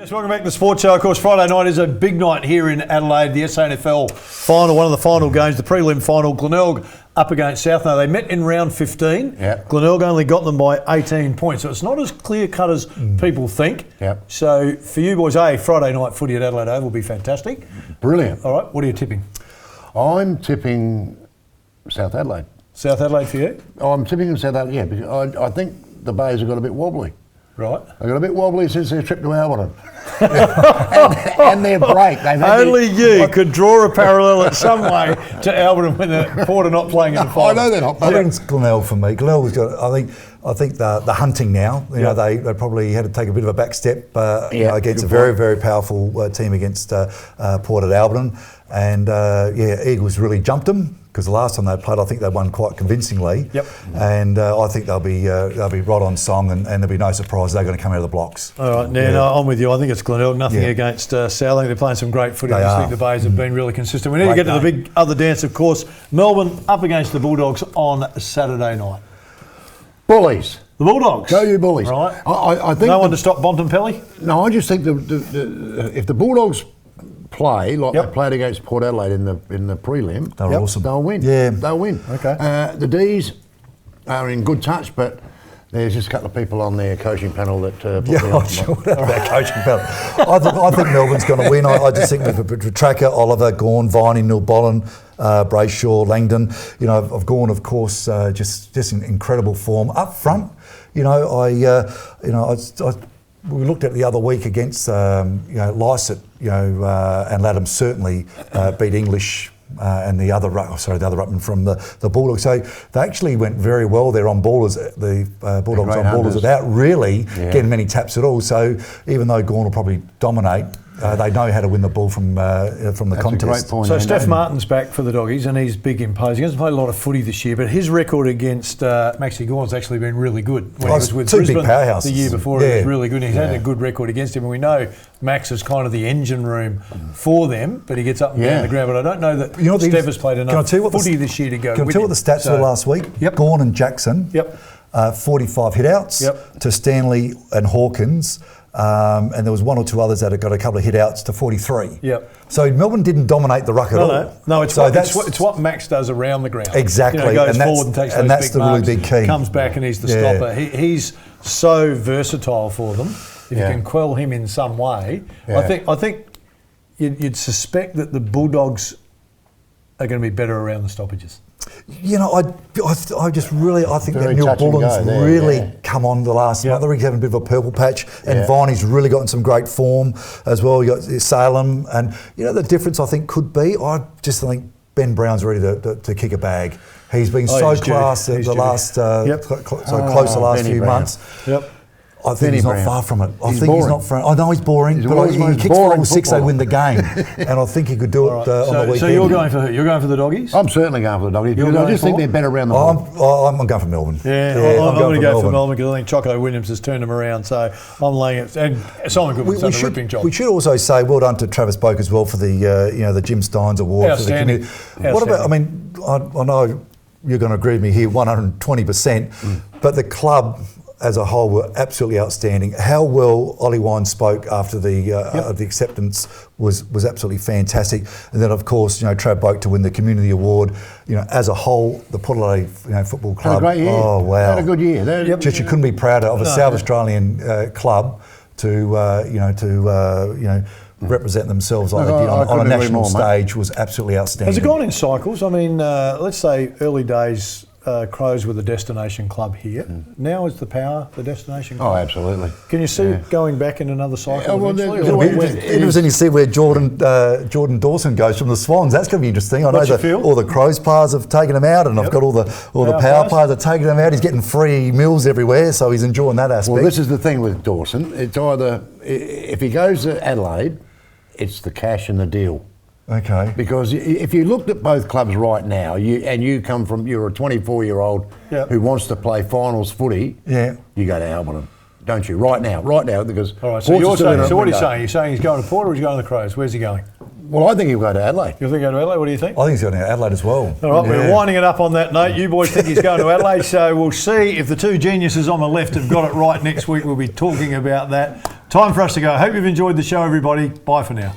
Yes, welcome back to the Sports Show. Of course, Friday night is a big night here in Adelaide. The SANFL final, one of the final games, the prelim final. Glenelg up against South. Now, they met in round 15. Yep. Glenelg only got them by 18 points, so it's not as clear-cut as people think. Yep. So, for you boys, Friday night footy at Adelaide Oval will be fantastic. Brilliant. All right, what are you tipping? I'm tipping South Adelaide. South Adelaide for you? I'm tipping in South Adelaide, yeah, because I think the Bays have got a bit wobbly. Right. They've got a bit wobbly since their trip to Alberton. and their break. Only you could draw a parallel in some way to Alberton when the Port are not playing in the final. I know they're not. I think it's Glenelg for me. Glenelg's got. I think the hunting now. You know, they probably had to take a bit of a back step against a very, very powerful team against Port at Alberton, and Eagles really jumped them. Because the last time they played, I think they won quite convincingly. Yep. And I think they'll be right on song, and there'll be no surprise they're going to come out of the blocks. All right, no, I'm with you. I think it's Glenelg. Nothing against South. I think they're playing some great footy. I think the Bays have been really consistent. We need to get to the big other dance, of course. Melbourne up against the Bulldogs on Saturday night. Bullies. The Bulldogs. Go you Bullies. Right. I think no one to stop Bontempelli? No, I just think if the Bulldogs play like they played against Port Adelaide in the prelim, they're awesome. They'll win. Yeah, they'll win. Okay. The D's are in good touch, but there's just a couple of people on their coaching panel that put me I'm sure that coaching panel. I think Melbourne's going to win. I just think with Tracker, Oliver, Gawn, Viney, Neil Bolland, Brayshaw, Langdon. You know, of Gawn, of course, just in incredible form up front. You know, we looked at the other week against Lycett, and Latham certainly beat English and the other ruckman from the Bulldogs. So they actually went very well there on ballers. The Bulldogs on ballers without really getting many taps at all. So even though Gawn will probably dominate, they know how to win the ball from the contest. A great point. So Steph Martin's back for the Doggies, and he's big imposing. He hasn't played a lot of footy this year, but his record against Maxi Gawn's actually been really good. When he was with two Brisbane big powerhouses. The year before, it was really good. He's had a good record against him, and we know Max is kind of the engine room for them, but he gets up and down the ground. But I don't know that Steph has played enough footy this year to go. Can I tell you what the stats were last week? Gawn and Jackson, 45 hitouts to Stanley and Hawkins. And there was one or two others that had got a couple of hit-outs to 43. Yep. So Melbourne didn't dominate the ruck at all. No, it's what Max does around the ground. Exactly. Goes forward and takes those that's big the marks, really big key. Comes back and he's the stopper. He's so versatile for them. If you can quell him in some way, I think you'd suspect that the Bulldogs are going to be better around the stoppages. You know, I think that Neil Bullen's really come on the last month. He's having a bit of a purple patch, and Viney's really got in some great form as well. You got Salem, and the difference I think could be, I just think Ben Brown's ready to kick a bag. He's been so class the last close the last few months. Yep. I think he's not far from it. I know he's boring, but he kicks 5 or 6, they win the game. And I think he could do it on the weekend. So you're going for who? You're going for the Doggies? I'm certainly going for the Doggies because I just think they're better around the ball. I'm going for Melbourne. I'm going to go for Melbourne because I think Choco Williams has turned them around. So I'm laying it. And Simon Goodman's done a ripping job. We should also say well done to Travis Boak as well for the Jim Steins Award for the community. What about? I mean, I know you're going to agree with me here, 120%, but the club as a whole were absolutely outstanding. How well Ollie Wine spoke after the acceptance was absolutely fantastic. And then of course, Trav Boak to win the community award. As a whole, the Port Adelaide Football Club. Had a great year. Oh wow! Had a good year. Just you couldn't be prouder of a South Australian club to represent themselves like they did on a national stage was absolutely outstanding. Has it gone in cycles? I mean, let's say early days. Crows were the destination club here. Now is the Power the destination club? Oh, absolutely. Can you see it going back in another cycle eventually? Interesting to see where Jordan Dawson goes from the Swans. That's going to be interesting. I know all the Crows players have taken him out, and I've got all the Power players have taken him out. He's getting free meals everywhere, so he's enjoying that aspect. Well, this is the thing with Dawson. It's either, if he goes to Adelaide, it's the cash and the deal. Okay. Because if you looked at both clubs right now, you're a 24-year-old who wants to play finals footy, you go to Alberton, don't you? Right now, because. All right. So what are you saying? You're saying he's going to Port or he's going to the Crows? Where's he going? Well, I think he'll go to Adelaide. You think he'll go to Adelaide? What do you think? I think he's going to Adelaide as well. All right, we're winding it up on that note. You boys think he's going to Adelaide, so we'll see if the two geniuses on the left have got it right next week. We'll be talking about that. Time for us to go. I hope you've enjoyed the show, everybody. Bye for now.